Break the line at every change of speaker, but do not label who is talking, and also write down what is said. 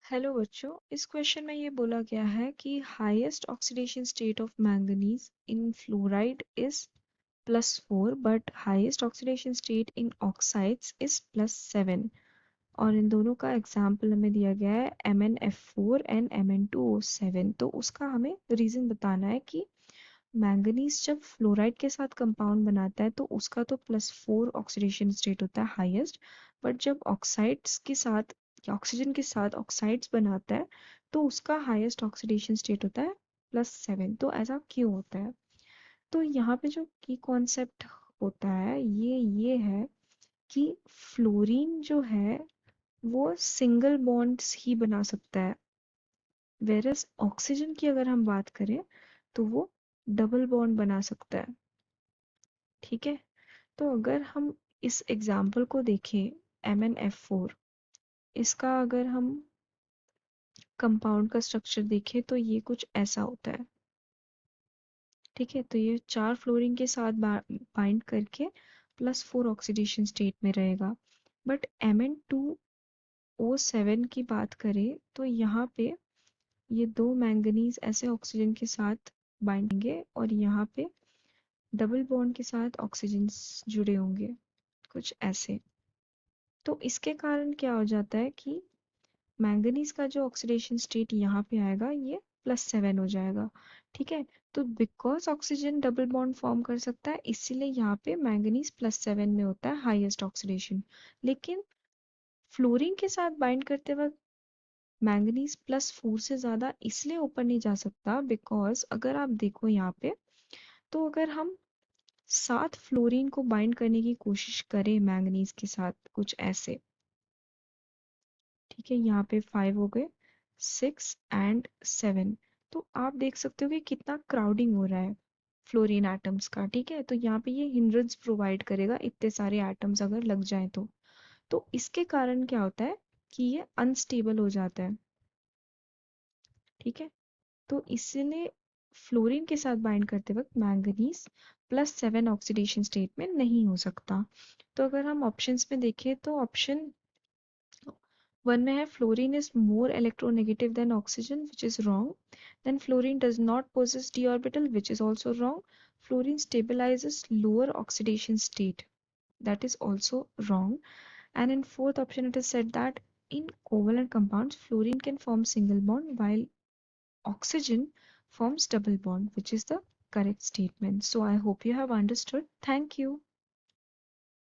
Hello बच्चों, इस question में ये बोला गया है कि highest oxidation state of manganese in fluoride is +4 but highest oxidation state in oxides is +7 और इन दोनों का एग्जाम्पल हमें दिया गया है MnF4 एंड Mn2O7। तो उसका हमें रीजन बताना है कि मैंगनीज जब फ्लोराइड के साथ कंपाउंड बनाता है तो उसका तो +4 ऑक्सीडेशन स्टेट होता है हाईएस्ट, बट जब ऑक्साइड्स के साथ ऑक्सीजन के साथ ऑक्साइड्स बनाता है तो उसका हाईएस्ट ऑक्सीडेशन स्टेट होता है +7। तो ऐसा क्यों होता है? तो यहाँ पे जो की कॉन्सेप्ट होता है ये है कि फ्लोरीन जो है वो सिंगल बॉन्ड्स ही बना सकता है, वेरस ऑक्सीजन की अगर हम बात करें तो वो डबल बॉन्ड बना सकता है। ठीक है, तो अगर हम इस एग्जाम्पल को देखें MnF4, इसका अगर हम कंपाउंड का स्ट्रक्चर देखें तो ये कुछ ऐसा होता है। ठीक है, तो ये 4 फ्लोरीन के साथ बाइंड करके +4 ऑक्सीडेशन स्टेट में रहेगा। बट Mn2O7 की बात करें तो यहाँ पे ये दो मैंगनीज ऐसे ऑक्सीजन के साथ बाइंडेंगे और यहाँ पे डबल बॉन्ड के साथ ऑक्सीजन जुड़े होंगे, कुछ ऐसे। तो इसके कारण क्या हो जाता है कि मैंगनीज का जो ऑक्सीडेशन स्टेट यहाँ पे आएगा ये +7 हो जाएगा। ठीक है, तो because oxygen double bond form कर सकता है इसीलिए यहाँ पे मैंगनीज +7 में होता है हाईएस्ट ऑक्सीडेशन। लेकिन फ्लोरीन के साथ बाइंड करते वक्त मैंगनीज +4 से ज्यादा इसलिए ऊपर नहीं जा सकता बिकॉज अगर आप देखो यहाँ पे, तो अगर हम 7 फ्लोरीन को बाइंड करने की कोशिश करें मैंगनीज के साथ कुछ ऐसे, ठीक है, यहाँ पे 5 हो गए, 6 एंड 7, तो आप देख सकते हो कि कितना क्राउडिंग हो रहा है फ्लोरीन एटम्स का। ठीक है, तो यहाँ पे ये हिंड्रेंस प्रोवाइड करेगा इतने सारे एटम्स अगर लग जाए तो इसके कारण क्या होता है कि ये अनस्टेबल हो जाता है। ठीक है, तो इसलिए फ्लोरीन के साथ बाइंड करते वक्त मैंगनीज +7 ऑक्सीडेशन स्टेट में नहीं हो सकता। तो अगर हम ऑप्शंस में देखें तो ऑप्शन 1 में है fluorine is more electronegative than oxygen which is wrong. Then fluorine does not possess d orbital which is also wrong. Fluorine stabilizes lower oxidation state, that is also wrong. And in fourth option it is said that in covalent compounds fluorine can form single bond while oxygen forms double bond, which is the correct statement. So I hope you have understood. Thank you.